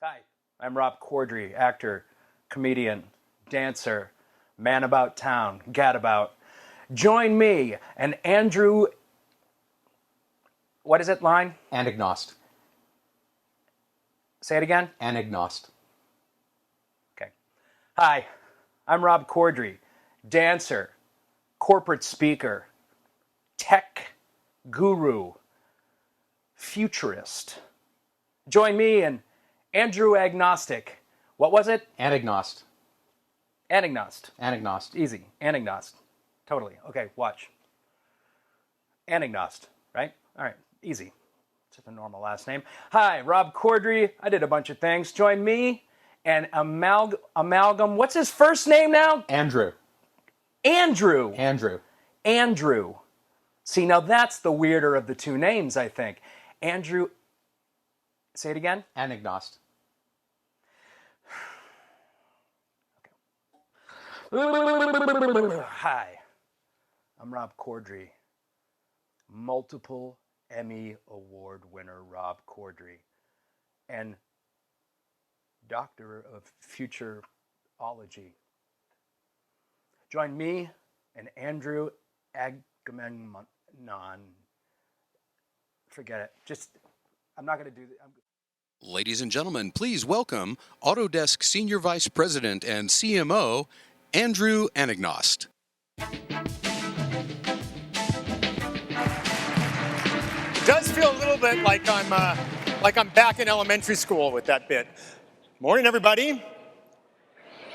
Hi, I'm Rob Corddry, actor, comedian, dancer, man about town, gadabout. Join me and Andrew, what is it, line? Anagnost. Say it again? Anagnost. Okay. Hi, I'm Rob Corddry, dancer, corporate speaker, tech guru, futurist. Join me and Andrew Agnostic. What was it? Anagnost. Anagnost. Anagnost. Easy. Anagnost. Totally. Okay, watch. Anagnost, right? All right, easy. It's just a normal last name. Hi, Rob Corddry. I did a bunch of things. Join me and Amalgam. What's his first name now? Andrew. Andrew. Andrew. Andrew. See, now that's the weirder of the two names, I think. Andrew. Say it again. Anagnost. Hi, I'm Rob Corddry, multiple Emmy Award winner Rob Corddry, and Doctor of Futurology. Join me and Andrew Agamemnon. Forget it. Just, I'm not going to do that. Ladies and gentlemen, please welcome Autodesk Senior Vice President and CMO, Andrew Anagnost. It does feel a little bit like I'm back in elementary school with that bit. Morning, everybody.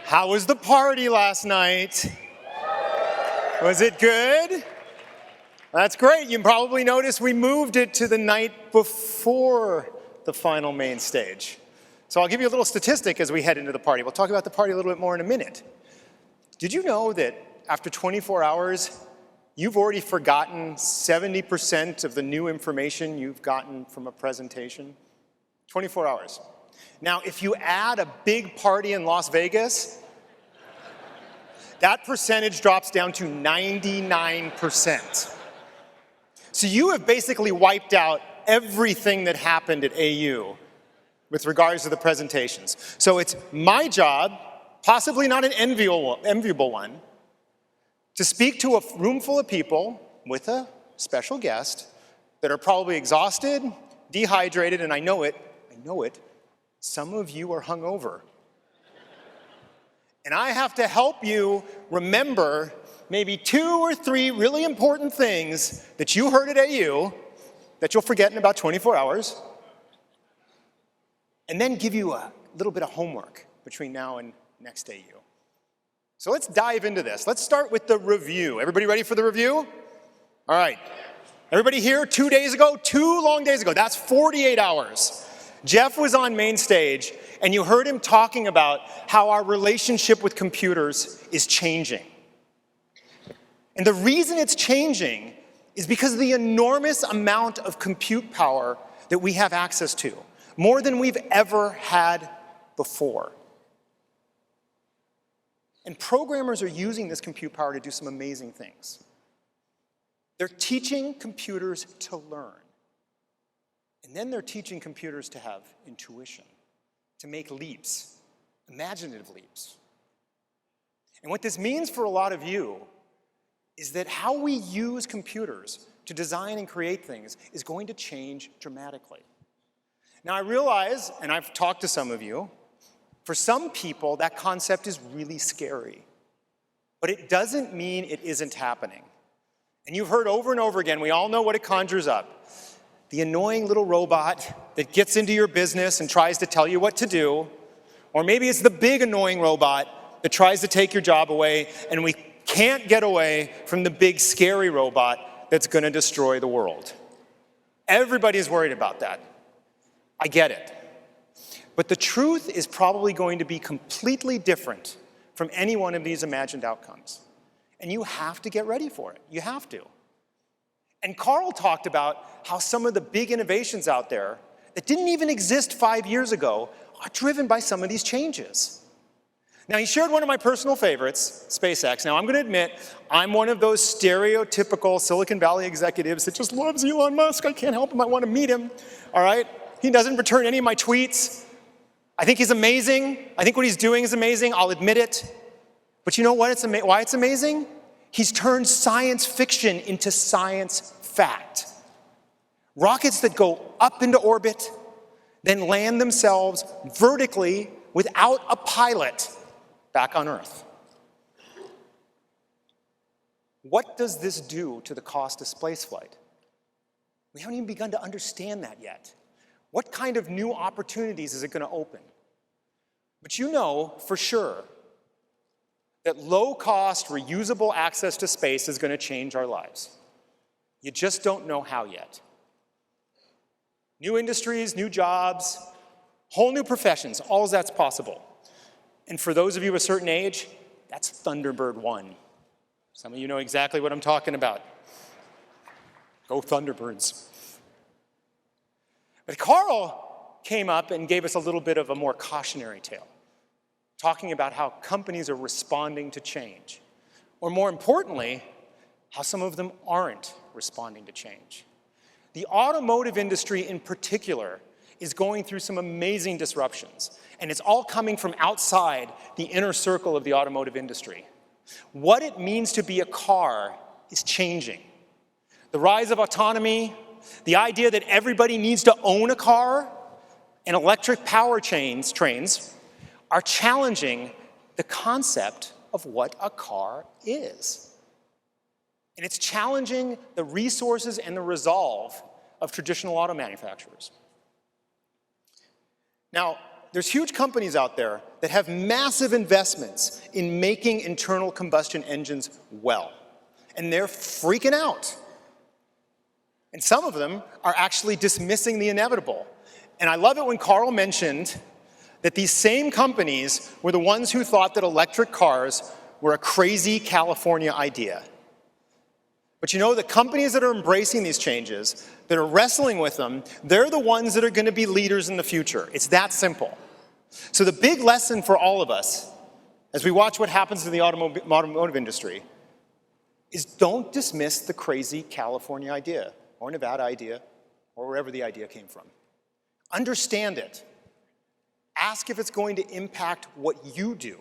How was the party last night? Was it good? That's great. You probably noticed we moved it to the night before the final main stage. So I'll give you a little statistic as we head into the party. We'll talk about the party a little bit more in a minute. Did you know that after 24 hours, you've already forgotten 70% of the new information you've gotten from a presentation? 24 hours. Now, if you add a big party in Las Vegas, that percentage drops down to 99%. So you have basically wiped out everything that happened at AU with regards to the presentations. So it's my job, possibly not an enviable one, to speak to a room full of people with a special guest that are probably exhausted, dehydrated, and I know it, some of you are hungover. And I have to help you remember maybe 2 or 3 really important things that you heard at AU that you'll forget in about 24 hours, and then give you a little bit of homework between now and next AU. So let's dive into this. Let's start with the review. Everybody ready for the review? All right. Everybody here 2 days ago, 2 long days ago, that's 48 hours. Jeff was on main stage, and you heard him talking about how our relationship with computers is changing. And the reason it's changing is because of the enormous amount of compute power that we have access to, more than we've ever had before. And programmers are using this compute power to do some amazing things. They're teaching computers to learn. And then they're teaching computers to have intuition, to make leaps, imaginative leaps. And what this means for a lot of you is that how we use computers to design and create things is going to change dramatically. Now I realize, and I've talked to some of you, for some people that concept is really scary. But it doesn't mean it isn't happening. And you've heard over and over again, we all know what it conjures up. The annoying little robot that gets into your business and tries to tell you what to do. Or maybe it's the big annoying robot that tries to take your job away, and we can't get away from the big scary robot that's going to destroy the world. Everybody's worried about that. I get it. But the truth is probably going to be completely different from any one of these imagined outcomes. And you have to get ready for it. You have to. And Carl talked about how some of the big innovations out there that didn't even exist 5 years ago are driven by some of these changes. Now, he shared one of my personal favorites, SpaceX. Now, I'm going to admit, I'm one of those stereotypical Silicon Valley executives that just loves Elon Musk. I can't help him. I want to meet him. All right? He doesn't return any of my tweets. I think he's amazing. I think what he's doing is amazing. I'll admit it. But you know what? Why it's amazing? He's turned science fiction into science fact. Rockets that go up into orbit, then land themselves vertically without a pilot back on Earth. What does this do to the cost of spaceflight? We haven't even begun to understand that yet. What kind of new opportunities is it going to open? But you know for sure that low-cost, reusable access to space is going to change our lives. You just don't know how yet. New industries, new jobs, whole new professions, all of that's possible. And for those of you of a certain age, that's Thunderbird 1. Some of you know exactly what I'm talking about. Go Thunderbirds. But Carl came up and gave us a little bit of a more cautionary tale, talking about how companies are responding to change. Or more importantly, how some of them aren't responding to change. The automotive industry in particular is going through some amazing disruptions, and it's all coming from outside the inner circle of the automotive industry. What it means to be a car is changing. The rise of autonomy, the idea that everybody needs to own a car, and electric trains are challenging the concept of what a car is. And it's challenging the resources and the resolve of traditional auto manufacturers. Now, there's huge companies out there that have massive investments in making internal combustion engines well. And they're freaking out. And some of them are actually dismissing the inevitable. And I love it when Carl mentioned that these same companies were the ones who thought that electric cars were a crazy California idea. But you know, the companies that are embracing these changes, that are wrestling with them, they're the ones that are going to be leaders in the future. It's that simple. So the big lesson for all of us, as we watch what happens in the automotive industry, is don't dismiss the crazy California idea, or Nevada idea, or wherever the idea came from. Understand it. Ask if it's going to impact what you do.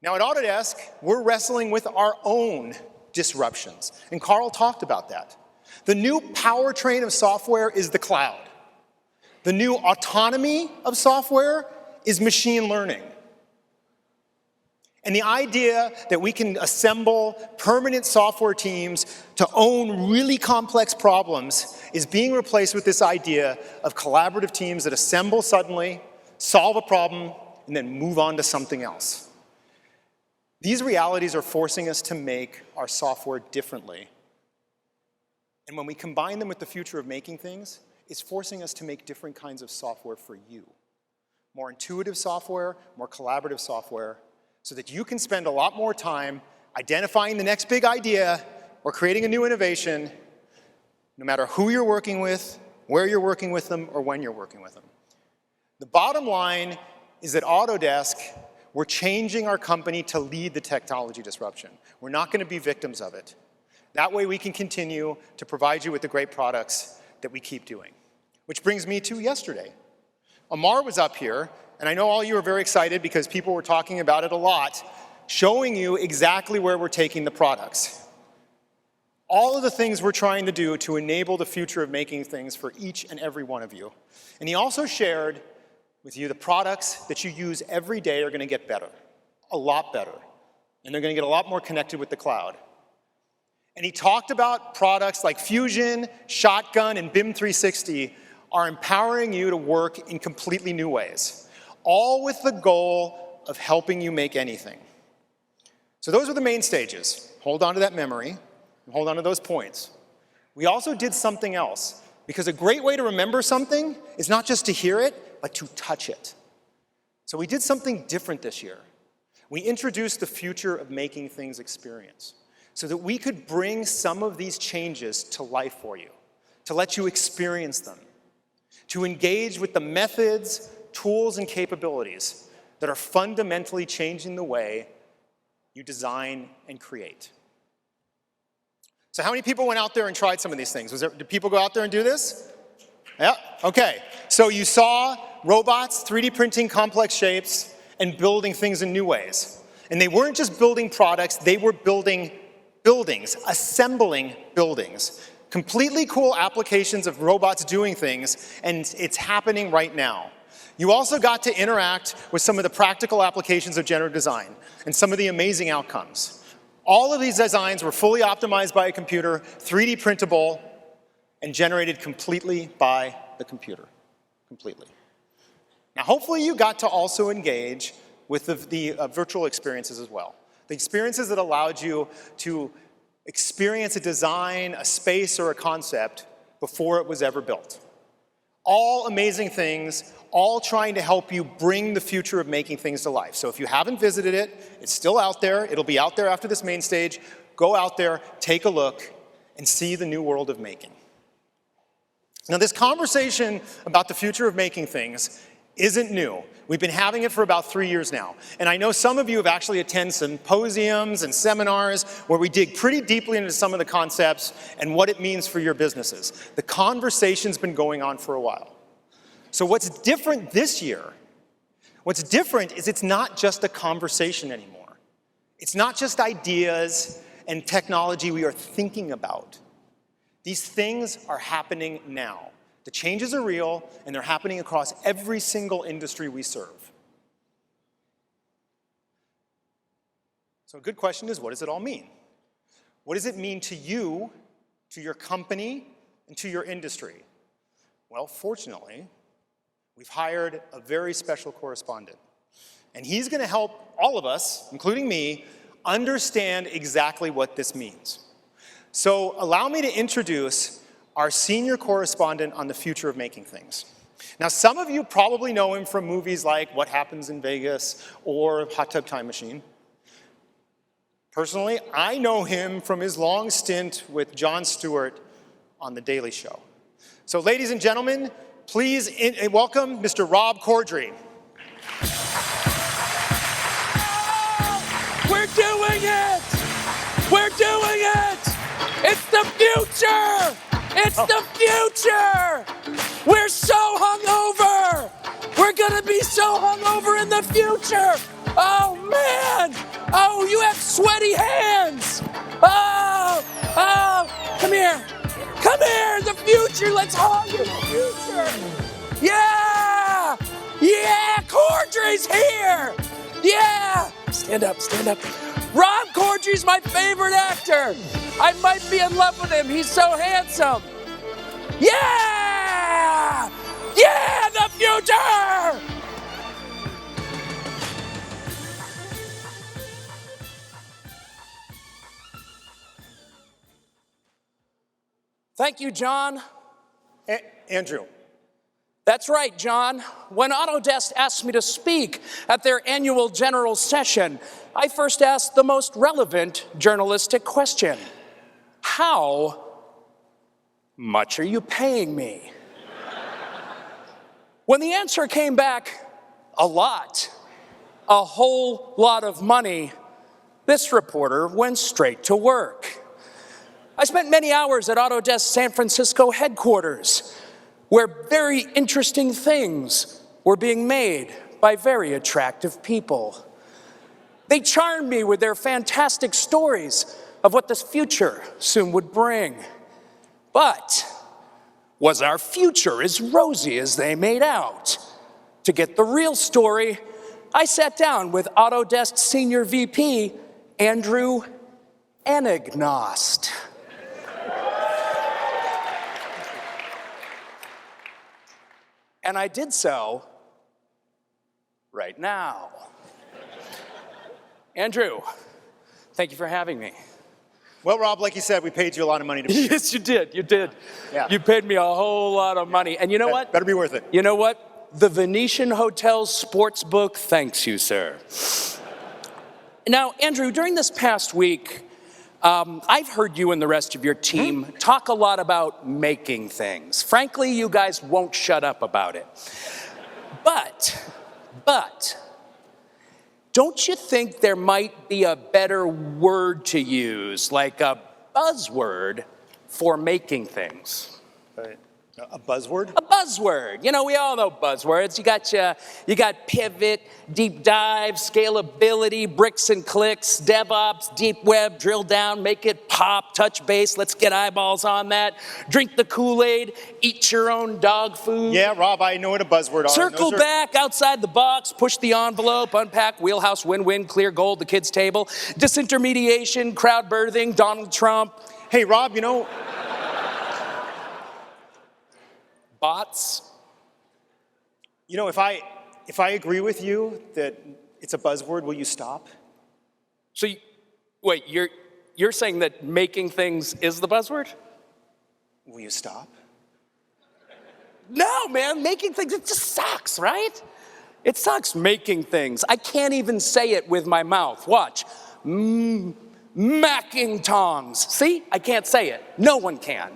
Now at Autodesk, we're wrestling with our own disruptions, and Carl talked about that. The new powertrain of software is the cloud. The new autonomy of software is machine learning. And the idea that we can assemble permanent software teams to own really complex problems is being replaced with this idea of collaborative teams that assemble suddenly, solve a problem, and then move on to something else. These realities are forcing us to make our software differently. And when we combine them with the future of making things, it's forcing us to make different kinds of software for you. More intuitive software, more collaborative software, so that you can spend a lot more time identifying the next big idea or creating a new innovation, no matter who you're working with, where you're working with them, or when you're working with them. The bottom line is that Autodesk, we're changing our company to lead the technology disruption. We're not going to be victims of it. That way we can continue to provide you with the great products that we keep doing. Which brings me to yesterday. Amar was up here, and I know all you are very excited because people were talking about it a lot, showing you exactly where we're taking the products. All of the things we're trying to do to enable the future of making things for each and every one of you. And he also shared with you the products that you use every day are going to get better, a lot better. And they're going to get a lot more connected with the cloud. And he talked about products like Fusion, Shotgun, and BIM 360 are empowering you to work in completely new ways, all with the goal of helping you make anything. So those are the main stages. Hold on to that memory, and hold on to those points. We also did something else, because a great way to remember something is not just to hear it, but to touch it. So we did something different this year. We introduced the future of making things experience so that we could bring some of these changes to life for you, to let you experience them, to engage with the methods, tools, and capabilities that are fundamentally changing the way you design and create. So how many people went out there and tried some of these things? Did people go out there and do this? Yeah, okay. So you saw robots 3D printing complex shapes and building things in new ways. And they weren't just building products, they were building buildings, assembling buildings. Completely cool applications of robots doing things, and it's happening right now. You also got to interact with some of the practical applications of generative design and some of the amazing outcomes. All of these designs were fully optimized by a computer, 3D printable, and generated completely by the computer. Completely. Now, hopefully you got to also engage with the virtual experiences as well. The experiences that allowed you to experience a design, a space, or a concept before it was ever built. All amazing things, all trying to help you bring the future of making things to life. So if you haven't visited it, it's still out there. It'll be out there after this main stage. Go out there, take a look, and see the new world of making. Now, this conversation about the future of making things isn't new. We've been having it for about 3 years now. And I know some of you have actually attended symposiums and seminars where we dig pretty deeply into some of the concepts and what it means for your businesses. The conversation's been going on for a while. So what's different this year, what's different is it's not just a conversation anymore. It's not just ideas and technology we are thinking about. These things are happening now. The changes are real, and they're happening across every single industry we serve. So a good question is, what does it all mean? What does it mean to you, to your company, and to your industry? Well, fortunately, we've hired a very special correspondent. And he's going to help all of us, including me, understand exactly what this means. So allow me to introduce our senior correspondent on the future of making things. Now, some of you probably know him from movies like What Happens in Vegas or Hot Tub Time Machine. Personally, I know him from his long stint with Jon Stewart on The Daily Show. So, ladies and gentlemen, please welcome Mr. Rob Corddry. We're doing it! We're doing it! It's the future! It's the future! We're so hungover! We're gonna be so hungover in the future! Oh man! Oh, you have sweaty hands! Oh! Oh! Come here! Come here! The future! Let's hug in the future! Yeah! Yeah! Corddry's here! Yeah! Stand up, stand up. Rob Corddry's my favorite actor! I might be in love with him. He's so handsome. Yeah! Yeah, the future! Thank you, John. Andrew. That's right, John. When Autodesk asked me to speak at their annual general session, I first asked the most relevant journalistic question. How much are you paying me? When the answer came back, a lot, a whole lot of money, this reporter went straight to work. I spent many hours at Autodesk San Francisco headquarters, where very interesting things were being made by very attractive people. They charmed me with their fantastic stories of what this future soon would bring. But was our future as rosy as they made out? To get the real story, I sat down with Autodesk Senior VP, Andrew Anagnost. And I did so right now. Andrew, thank you for having me. Well, Rob, like you said, we paid you a lot of money to be here. Yes, you did. You did. Yeah. You paid me a whole lot of money. And you know what? Better be worth it. You know what? The Venetian Hotel Sportsbook thanks you, sir. Now, Andrew, during this past week, I've heard you and the rest of your team talk a lot about making things. Frankly, you guys won't shut up about it. But, don't you think there might be a better word to use, like a buzzword for making things? A buzzword? A buzzword. You know, we all know buzzwords. You got pivot, deep dive, scalability, bricks and clicks, DevOps, deep web, drill down, make it pop, touch base, let's get eyeballs on that. Drink the Kool-Aid, eat your own dog food. Yeah, Rob, I know what a buzzword are. Circle back, outside the box, push the envelope, unpack, wheelhouse, win-win, clear gold, the kids' table, disintermediation, crowd birthing, Donald Trump. Hey, Rob, you know, bots. you know, if I agree with you that it's a buzzword, will you stop? So, wait, you're saying that making things is the buzzword? Will you stop? No, man, making things, it just sucks, right? It sucks making things. I can't even say it with my mouth. Watch. Macking tongs. See? I can't say it. No one can.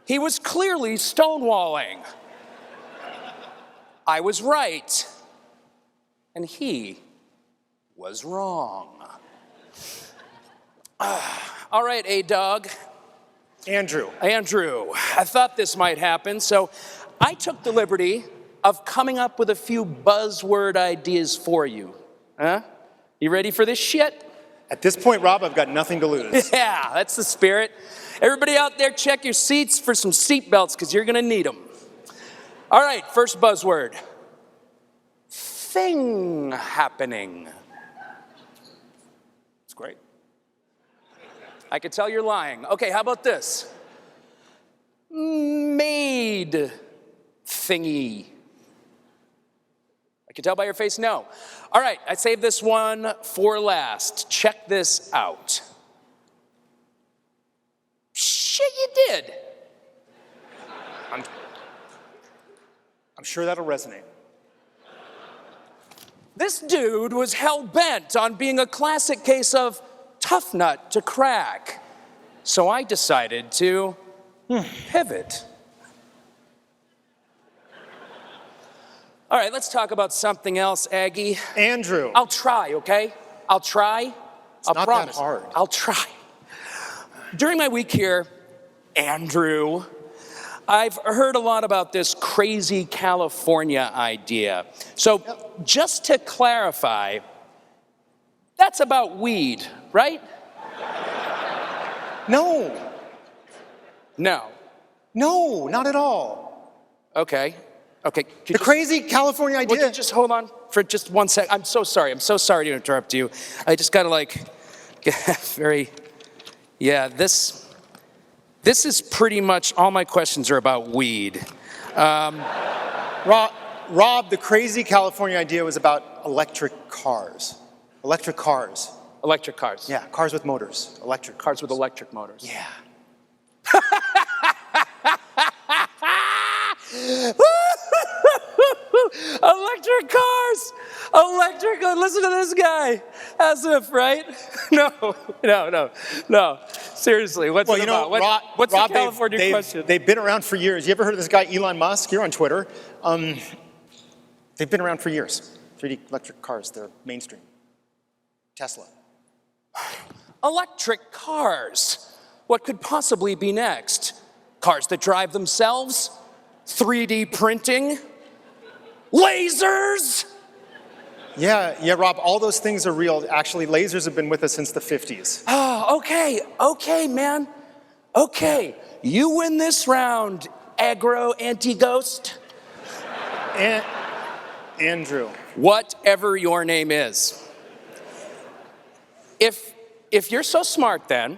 He was clearly stonewalling. I was right. And he was wrong. All right, A-Dog. Andrew, I thought this might happen, so I took the liberty of coming up with a few buzzword ideas for you. Huh? You ready for this shit? at this point, Rob, I've got nothing to lose. Yeah, that's the spirit. Everybody out there, check your seats for some seat belts, because you're going to need them. All right, first buzzword. Thing happening. It's great. I could tell you're lying. Okay, how about this? Made thingy. I can tell by your face, no. All right, I saved this one for last. Check this out. Shit, you did. I'm sure that'll resonate. This dude was hell-bent on being a classic case of tough nut to crack. So I decided to pivot. All right, let's talk about something else, Aggie. Andrew. I'll try, okay? I'll try. I'll not promise. that hard. I'll try. During my week here, Andrew, I've heard a lot about this crazy California idea. So just to clarify, that's about weed, right? No. No. No, not at all. Okay. Okay. The crazy California idea. Would you just hold on for just 1 sec? I'm so sorry. I'm so sorry to interrupt you. I just gotta get very, yeah, this is pretty much, all my questions are about weed. Rob, the crazy California idea was about electric cars. Electric cars. Electric cars. Yeah, cars with motors. Electric Cars with electric motors. Yeah. Electric cars! Electric, listen to this guy. As if, right? No. Seriously, what's it about? What's Rob, the California question? They've been around for years. You ever heard of this guy, Elon Musk? You're on Twitter. They've been around for years. 3D electric cars, they're mainstream. Tesla. Electric cars. What could possibly be next? Cars that drive themselves? 3D printing? Lasers? Yeah, Rob, all those things are real. Actually, lasers have been with us since the 50s. Oh, okay, man. Okay, you win this round, aggro anti-ghost. Andrew. Whatever your name is. If you're so smart then,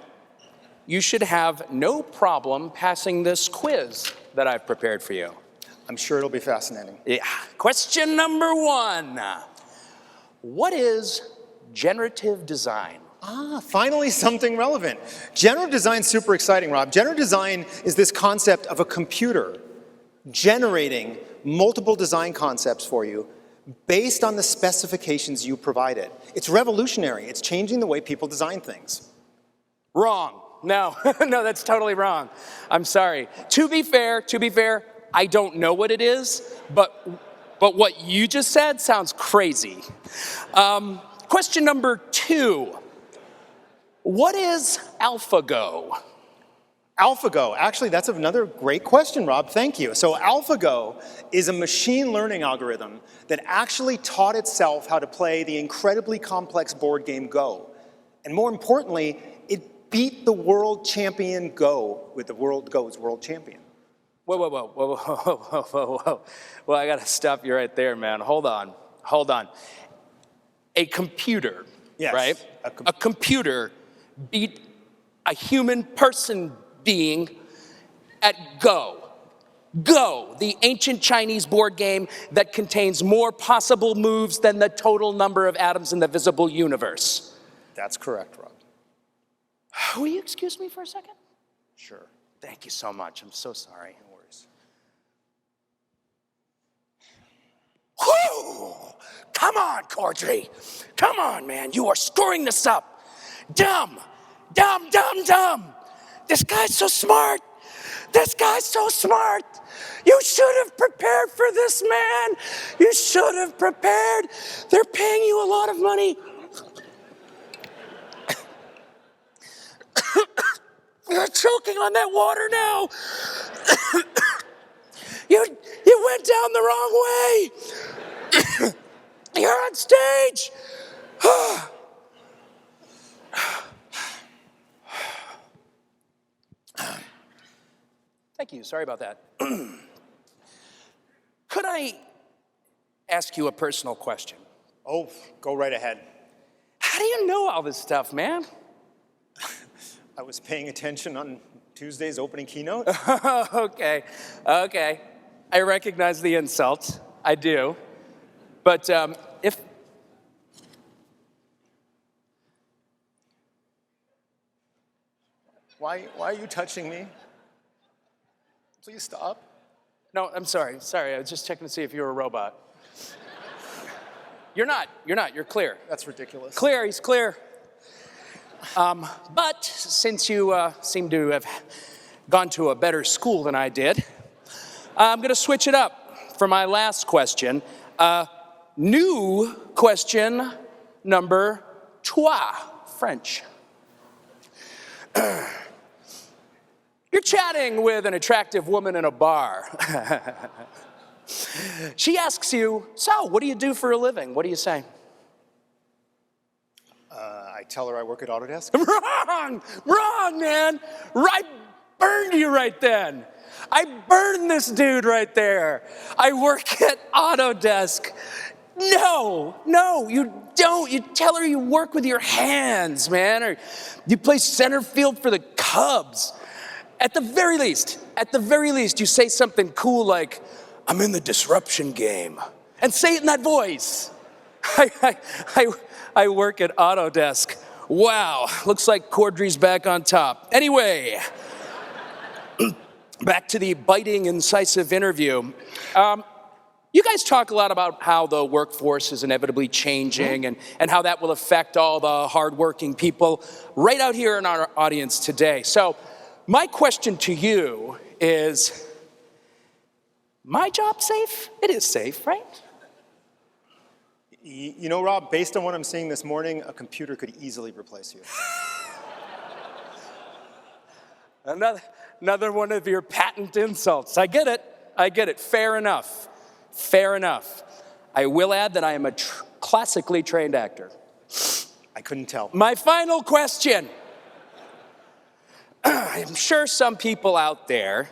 you should have no problem passing this quiz that I've prepared for you. I'm sure it'll be fascinating. Yeah. Question number 1. What is generative design? Finally something relevant. Generative design's super exciting, Rob. Generative design is this concept of a computer generating multiple design concepts for you based on the specifications you provided. It's revolutionary. It's changing the way people design things. Wrong. No, no, that's totally wrong. I'm sorry. To be fair, I don't know what it is, but what you just said sounds crazy. Question number 2. What is AlphaGo? AlphaGo, actually, that's another great question, Rob, thank you. So AlphaGo is a machine learning algorithm that actually taught itself how to play the incredibly complex board game Go. And more importantly, it beat the world champion Go with the Go's world champion. Whoa, whoa, whoa, whoa, whoa, whoa, whoa, whoa. Well, I gotta stop you right there, man. Hold on. A computer, Yes, right? A computer beat a human person being at Go. Go, the ancient Chinese board game that contains more possible moves than the total number of atoms in the visible universe. That's correct, Rob. Will you excuse me for a second? Sure. Thank you so much. I'm so sorry. No worries. Whew! Come on, Corddry. Come on, man. You are screwing this up. Dumb. This guy's so smart. You should have prepared for this, man. You should have prepared. They're paying you a lot of money. You're choking on that water now. You went down the wrong way. You're on stage. Thank you. Sorry about that. Could I ask you a personal question? Oh, go right ahead. How do you know all this stuff, man? I was paying attention on Tuesday's opening keynote. Okay. I recognize the insult. I do. But if... Why are you touching me? Please stop. No, I'm sorry. I was just checking to see if you were a robot. You're not. You're clear. That's ridiculous. Clear, he's clear. But since you seem to have gone to a better school than I did, I'm going to switch it up for my last question. New question number 3, French. You're chatting with an attractive woman in a bar. She asks you, so what do you do for a living? What do you say? I tell her I work at Autodesk. Wrong, man. I burned you right then. I burned this dude right there. I work at Autodesk. No, you don't. You tell her you work with your hands, man, or you play center field for the Cubs. At the very least, you say something cool like, I'm in the disruption game, and say it in that voice. I work at Autodesk. Wow, looks like Corddry's back on top. Anyway, back to the biting, incisive interview. You guys talk a lot about how the workforce is inevitably changing and how that will affect all the hardworking people right out here in our audience today. So my question to you is, my job safe? It is safe, right? You know, Rob, based on what I'm seeing this morning, a computer could easily replace you. Another one of your patent insults. I get it. Fair enough. I will add that I am a classically trained actor. I couldn't tell. My final question. I'm sure some people out there,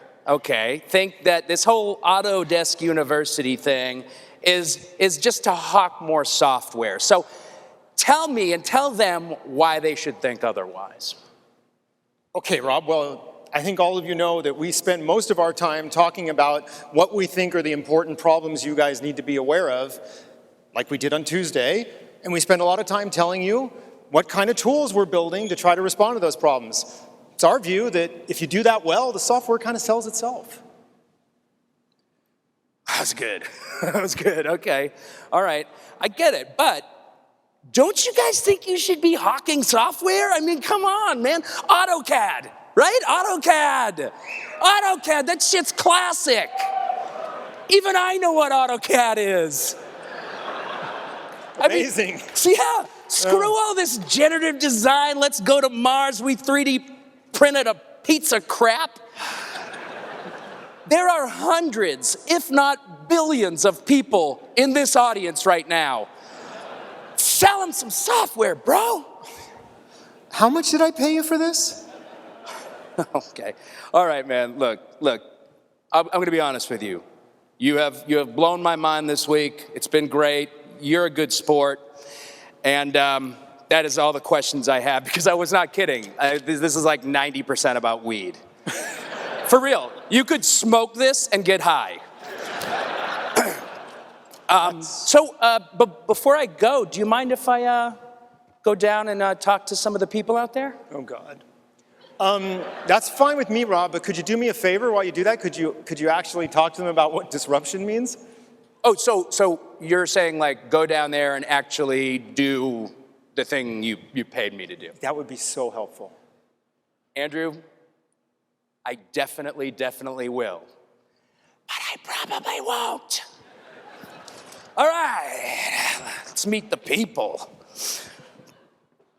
think that this whole Autodesk University thing is just to hawk more software. So tell me and tell them why they should think otherwise. Okay, Rob, well, I think all of you know that we spend most of our time talking about what we think are the important problems you guys need to be aware of, like we did on Tuesday, and we spend a lot of time telling you what kind of tools we're building to try to respond to those problems. It's our view that if you do that well, the software kind of sells itself. That was good, okay. All right, I get it, but don't you guys think you should be hawking software? I mean, come on, man. AutoCAD, right? AutoCAD, that shit's classic. Even I know what AutoCAD is. Amazing. Screw all this generative design. Let's go to Mars. We 3D printed a pizza crap. There are hundreds, if not billions, of people in this audience right now. Sell them some software, bro. How much did I pay you for this? Okay. All right, man. Look. I'm going to be honest with you. You have blown my mind this week. It's been great. You're a good sport. And that is all the questions I have, because I was not kidding. This is like 90% about weed. For real. You could smoke this and get high. But before I go, do you mind if I go down and talk to some of the people out there? Oh, God. That's fine with me, Rob, but could you do me a favor while you do that? Could you actually talk to them about what disruption means? Oh, so you're saying, like, go down there and actually do the thing you paid me to do? That would be so helpful. Andrew, I definitely will. But I probably won't. All right, let's meet the people.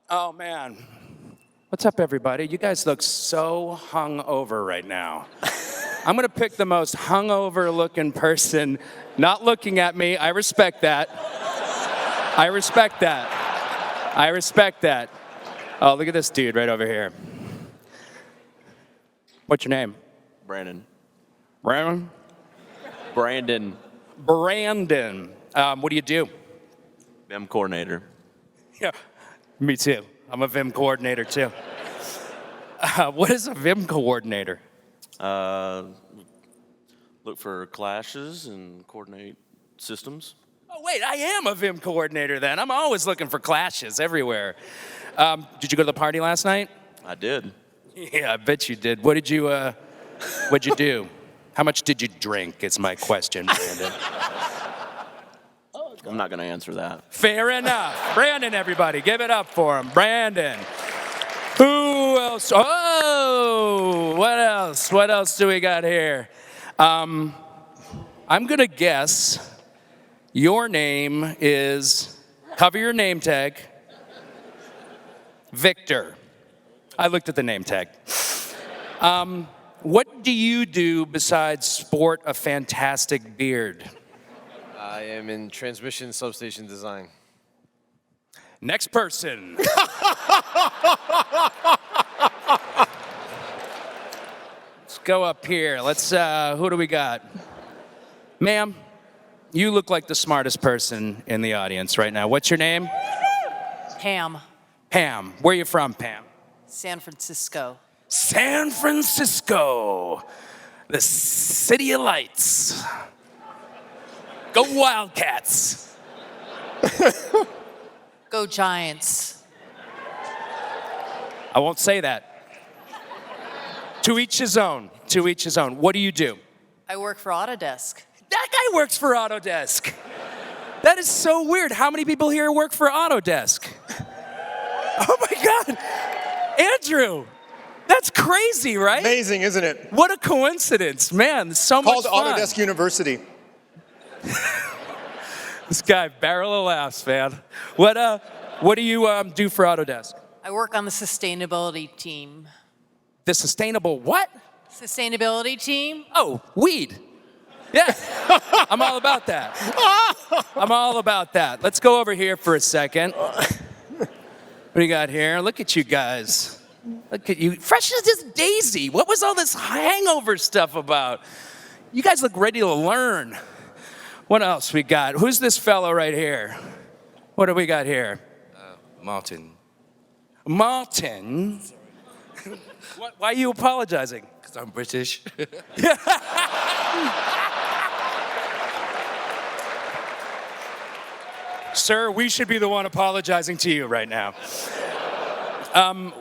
Oh, man. What's up, everybody? You guys look so hungover right now. I'm gonna pick the most hungover looking person not looking at me. I respect that. I respect that. Oh, look at this dude right over here. What's your name? Brandon. Brandon? Brandon. Brandon. What do you do? BIM coordinator. Yeah, me too. I'm a Vim coordinator too. What is a Vim coordinator? Look for clashes and coordinate systems. Oh, wait, I am a Vim coordinator then. I'm always looking for clashes everywhere. Did you go to the party last night? I did. Yeah, I bet you did. What'd you do? How much did you drink is my question, Brandon. I'm not going to answer that. Fair enough. Brandon, everybody, give it up for him. Brandon. Who else? Oh, what else? What else do we got here? I'm going to guess your name is, cover your name tag, Victor. I looked at the name tag. What do you do besides sport a fantastic beard? I am in transmission substation design. Next person. Let's go up here. Who do we got? Ma'am, you look like the smartest person in the audience right now. What's your name? Pam, Pam. Where are you from, Pam? San Francisco. San Francisco, the city of lights. Go Wildcats. Go Giants. I won't say that. To each his own. To each his own. What do you do? I work for Autodesk. That guy works for Autodesk. That is so weird. How many people here work for Autodesk? Oh my God. Andrew, that's crazy, right? Amazing, isn't it? What a coincidence. Man, so much Called fun. Autodesk University. This guy, barrel of laughs, man. What do you do for Autodesk? I work on the sustainability team. The sustainable what? Sustainability team? Oh, weed. Yeah, I'm all about that. I'm all about that. Let's go over here for a second. What do you got here? Look at you guys. Look at you. Fresh as this daisy. What was all this hangover stuff about? You guys look ready to learn. What else we got? Who's this fellow right here? What do we got here? Martin. Martin? Why are you apologizing? Because I'm British. Sir, we should be the one apologizing to you right now.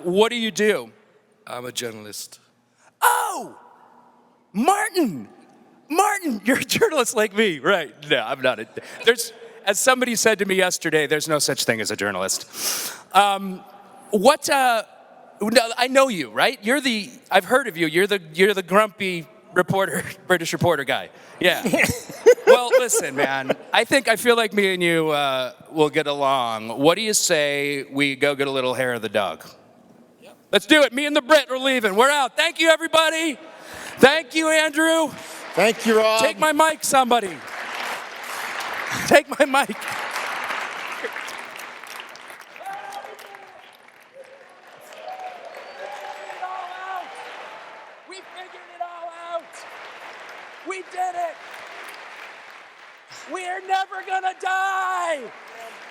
What do you do? I'm a journalist. Oh, Martin, you're a journalist like me, right? No, I'm not. As somebody said to me yesterday, there's no such thing as a journalist. I know you, right? I've heard of you. You're the grumpy reporter, British reporter guy. Yeah. Well, listen, man. I feel like me and you will get along. What do you say we go get a little hair of the dog? Let's do it. Me and the Brit are leaving. We're out. Thank you, everybody. Thank you, Andrew. Thank you, Rob. Take my mic, somebody. Take my mic. We figured it all out. We did it. We are never gonna die.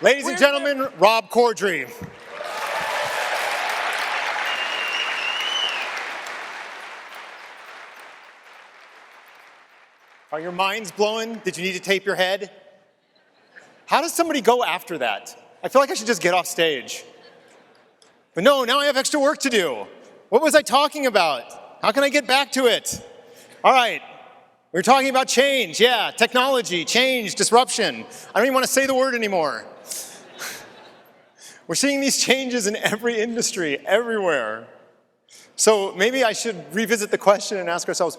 Ladies and gentlemen, Rob Corddry. Are your minds blowing? Did you need to tape your head? How does somebody go after that? I feel like I should just get off stage. But no, now I have extra work to do. What was I talking about? How can I get back to it? All right, we were talking about change. Yeah, technology, change, disruption. I don't even want to say the word anymore. We're seeing these changes in every industry, everywhere. So maybe I should revisit the question and ask ourselves,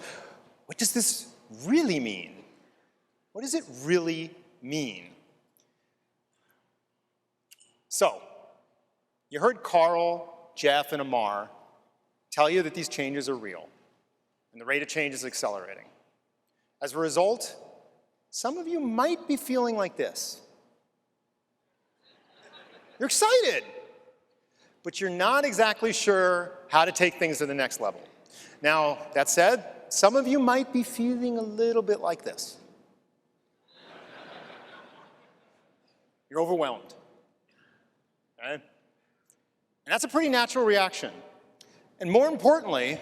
what does this really mean? What does it really mean? So, you heard Carl, Jeff, and Amar tell you that these changes are real, and the rate of change is accelerating. As a result, some of you might be feeling like this. You're excited, but you're not exactly sure how to take things to the next level. Now, that said, some of you might be feeling a little bit like this. You're overwhelmed. Okay? And that's a pretty natural reaction. And more importantly,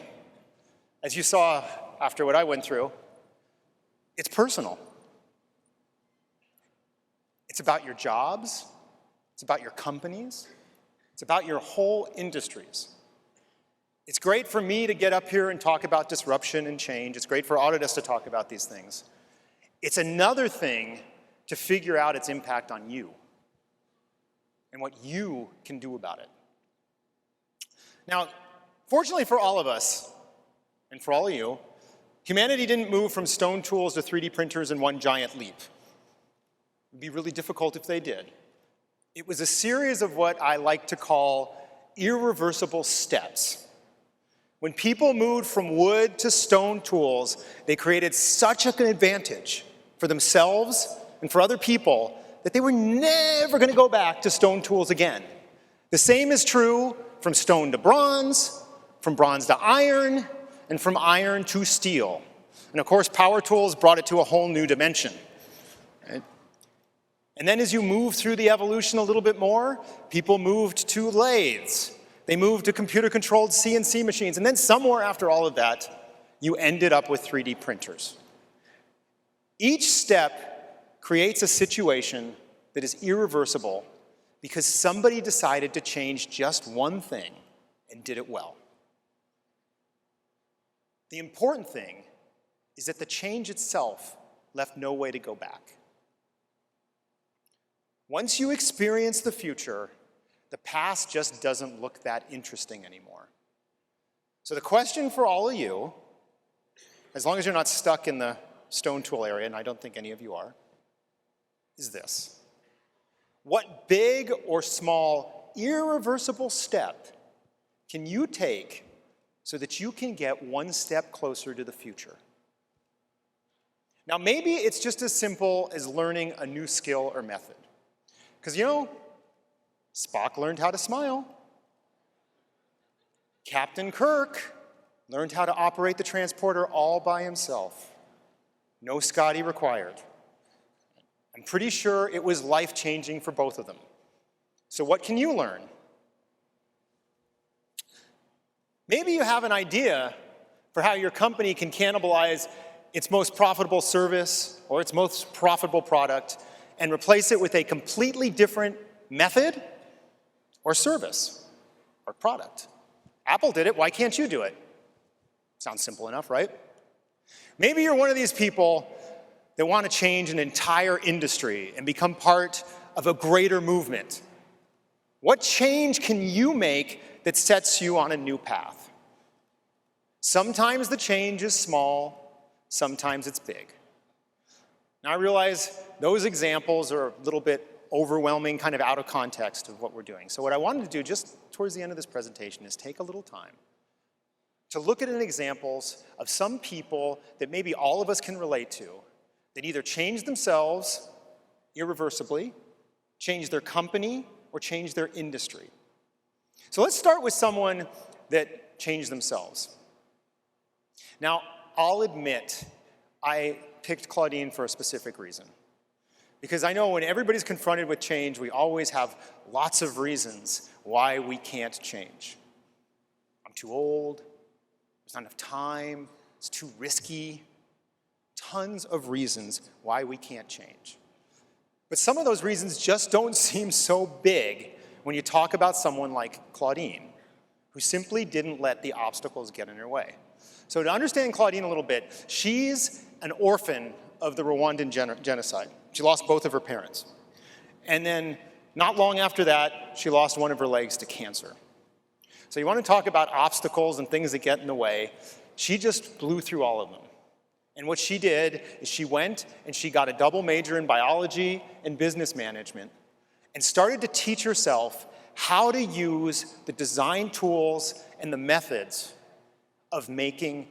as you saw after what I went through, it's personal. It's about your jobs. It's about your companies. It's about your whole industries. It's great for me to get up here and talk about disruption and change. It's great for Autodesk to talk about these things. It's another thing to figure out its impact on you and what you can do about it. Now, fortunately for all of us, and for all of you, humanity didn't move from stone tools to 3D printers in one giant leap. It would be really difficult if they did. It was a series of what I like to call irreversible steps. When people moved from wood to stone tools, they created such an advantage for themselves and for other people that they were never going to go back to stone tools again. The same is true from stone to bronze, from bronze to iron, and from iron to steel. And of course, power tools brought it to a whole new dimension. Right? And then as you move through the evolution a little bit more, people moved to lathes. They moved to computer-controlled CNC machines. And then somewhere after all of that, you ended up with 3D printers. Each step creates a situation that is irreversible because somebody decided to change just one thing and did it well. The important thing is that the change itself left no way to go back. Once you experience the future, the past just doesn't look that interesting anymore. So the question for all of you, as long as you're not stuck in the stone tool area, and I don't think any of you are, is this. What big or small irreversible step can you take so that you can get one step closer to the future? Now, maybe it's just as simple as learning a new skill or method. Because, you know, Spock learned how to smile. Captain Kirk learned how to operate the transporter all by himself. No Scotty required. I'm pretty sure it was life-changing for both of them. So what can you learn? Maybe you have an idea for how your company can cannibalize its most profitable service or its most profitable product and replace it with a completely different method or service or product. Apple did it, why can't you do it? Sounds simple enough, right? Maybe you're one of these people that want to change an entire industry and become part of a greater movement. What change can you make that sets you on a new path? Sometimes the change is small, sometimes it's big. Now I realize those examples are a little bit overwhelming, kind of out of context of what we're doing. So what I wanted to do just towards the end of this presentation is take a little time to look at examples of some people that maybe all of us can relate to that either changed themselves irreversibly, changed their company, or changed their industry. So let's start with someone that changed themselves. Now, I'll admit I picked Claudine for a specific reason. Because I know when everybody's confronted with change, we always have lots of reasons why we can't change. I'm too old, there's not enough time, it's too risky. Tons of reasons why we can't change. But some of those reasons just don't seem so big when you talk about someone like Claudine, who simply didn't let the obstacles get in her way. So to understand Claudine a little bit, she's an orphan of the Rwandan genocide. She lost both of her parents. And then not long after that, she lost one of her legs to cancer. So you want to talk about obstacles and things that get in the way. She just blew through all of them. And what she did is she went and she got a double major in biology and business management and started to teach herself how to use the design tools and the methods of making,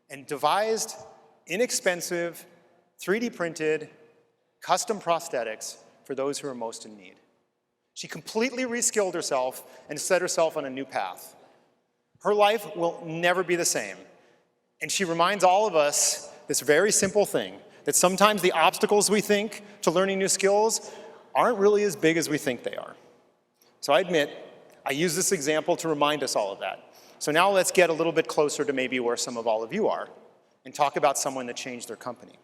and devised inexpensive, 3D printed, custom prosthetics for those who are most in need. She completely reskilled herself and set herself on a new path. Her life will never be the same. And she reminds all of us this very simple thing, that sometimes the obstacles we think to learning new skills aren't really as big as we think they are. So I admit, I use this example to remind us all of that. So now let's get a little bit closer to maybe where some of all of you are and talk about someone that changed their company.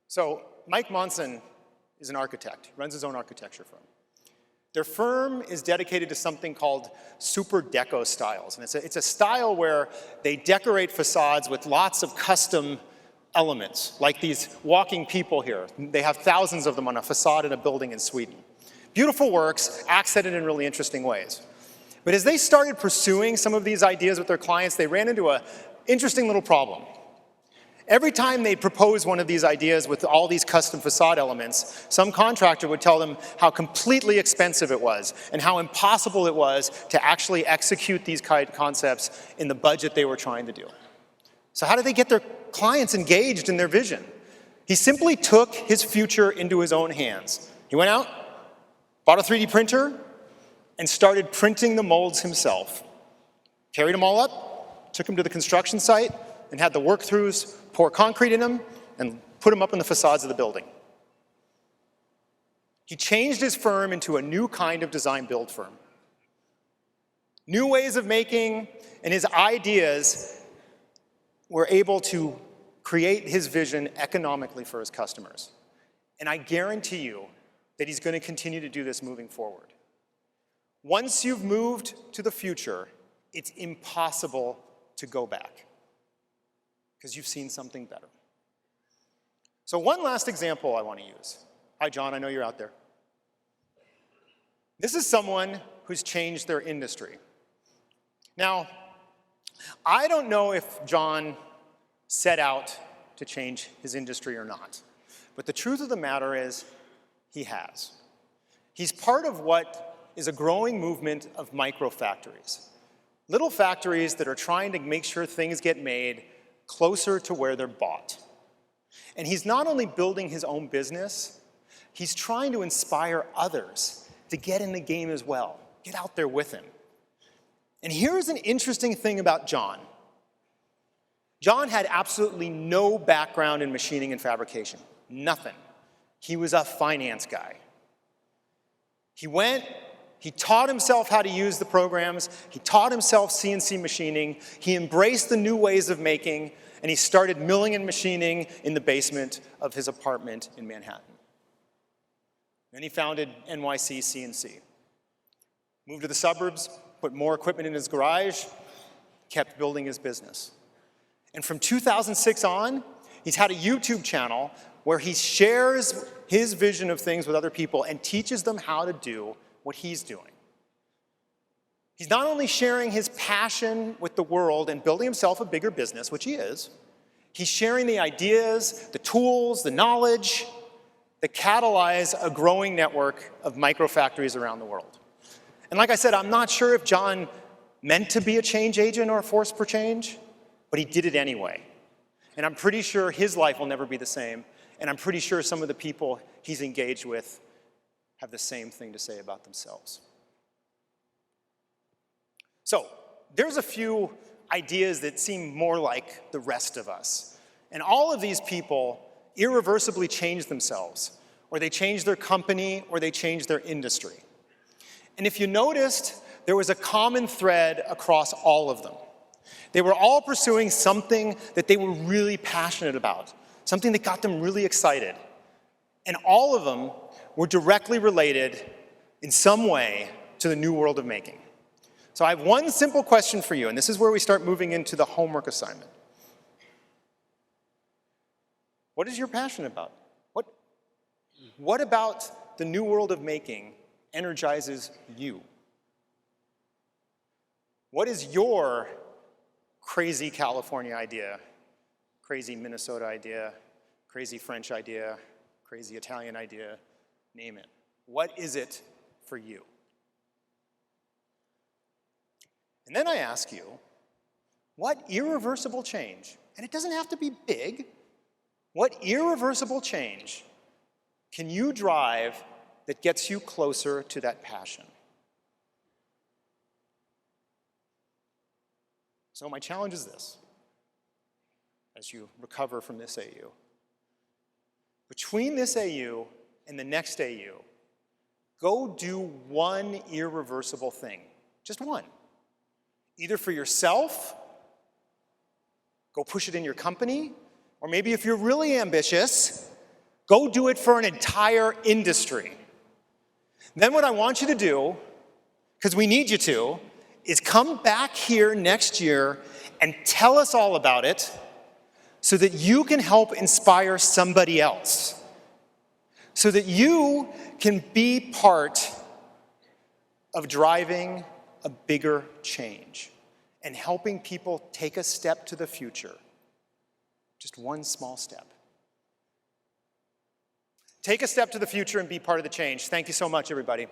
So Mike Monson is an architect. He runs his own architecture firm. Their firm is dedicated to something called super deco styles. And it's a style where they decorate facades with lots of custom elements, like these walking people here. They have thousands of them on a facade in a building in Sweden. Beautiful works, accented in really interesting ways. But as they started pursuing some of these ideas with their clients, they ran into an interesting little problem. Every time they proposed one of these ideas with all these custom facade elements, some contractor would tell them how completely expensive it was and how impossible it was to actually execute these concepts in the budget they were trying to do. So how did they get their clients engaged in their vision? He simply took his future into his own hands. He went out, bought a 3D printer, and started printing the molds himself. Carried them all up, took them to the construction site, and had the work crews pour concrete in them and put them up in the facades of the building. He changed his firm into a new kind of design build firm. New ways of making, and his ideas were able to create his vision economically for his customers. And I guarantee you that he's going to continue to do this moving forward. Once you've moved to the future, it's impossible to go back, because you've seen something better. So one last example I want to use. Hi, John, I know you're out there. This is someone who's changed their industry. Now, I don't know if John set out to change his industry or not, but the truth of the matter is he has. He's part of what is a growing movement of micro-factories. Little factories that are trying to make sure things get made closer to where they're bought. And he's not only building his own business, he's trying to inspire others to get in the game as well, get out there with him. And here's an interesting thing about John. John had absolutely no background in machining and fabrication, nothing. He was a finance guy. He went, he taught himself how to use the programs, he taught himself CNC machining, he embraced the new ways of making, and he started milling and machining in the basement of his apartment in Manhattan. Then he founded NYC CNC. Moved to the suburbs, put more equipment in his garage, kept building his business. And from 2006 on, he's had a YouTube channel where he shares his vision of things with other people and teaches them how to do what he's doing. He's not only sharing his passion with the world and building himself a bigger business, which he is, He's sharing the ideas, the tools, the knowledge that catalyze a growing network of microfactories around the world. And like I said, I'm not sure if John meant to be a change agent or a force for change, but he did it anyway. And I'm pretty sure his life will never be the same, and I'm pretty sure some of the people he's engaged with have the same thing to say about themselves. So, there's a few ideas that seem more like the rest of us. And all of these people irreversibly change themselves, or they change their company, or they change their industry. And if you noticed, there was a common thread across all of them. They were all pursuing something that they were really passionate about, something that got them really excited. And all of them were directly related in some way to the new world of making. So I have one simple question for you, and this is where we start moving into the homework assignment. What is your passion about? What about the new world of making energizes you? What is your crazy California idea, crazy Minnesota idea, crazy French idea, crazy Italian idea, name it? What is it for you? And then I ask you, what irreversible change, and it doesn't have to be big, what irreversible change can you drive that gets you closer to that passion? So my challenge is this, as you recover from this AU. Between this AU and the next AU, go do one irreversible thing, just one. Either for yourself, go push it in your company, or maybe if you're really ambitious, go do it for an entire industry. Then what I want you to do, because we need you to, is come back here next year and tell us all about it so that you can help inspire somebody else. So that you can be part of driving a bigger change and helping people take a step to the future. Just one small step. Take a step to the future and be part of the change. Thank you so much, everybody.